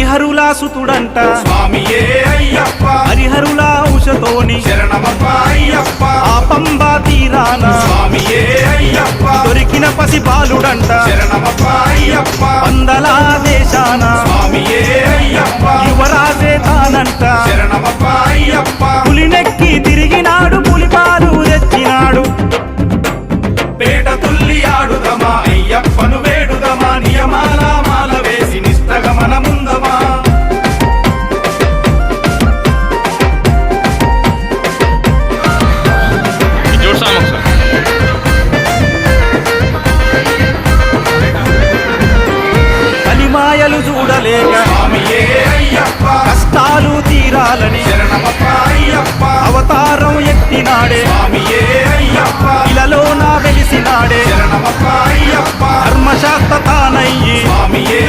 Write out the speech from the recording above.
హరిహరులా సుతుడంట స్వామియే అయ్యప్ప హరిహరుల ఔషతోని శరణమప్ప అయ్యప్ప ఆ పంబా తీరాన స్వామియే అయ్యప్ప దొరికిన పసి బాలుడంట శరణమప్ప అయ్యప్ప వందల దేశాన స్వామియే అయ్యప్ప యువరాజే తానంట శరణమప్ప అయ్యప్ప పులినెక్కి తిరిగినాడు పులిపాలు తెచ్చినాడు పేట తుల్లి ఆడుదమా అయ్యప్పను వేడుదమా నియమాల మాల వేసి నిష్టగమన ముందమా కలిమాయలు చూడలేక స్వామియే అయ్యప్ప కష్టాలు తీరాలని శరణమప్ప అయ్యప్ప అవతారం ఎత్తినాడే స్వామియే అయ్యప్ప ఇలలో నా వెలిసినాడే శరణమప్ప అయ్యప్ప ధర్మశాస్త్ర తానయ్యి స్వామియే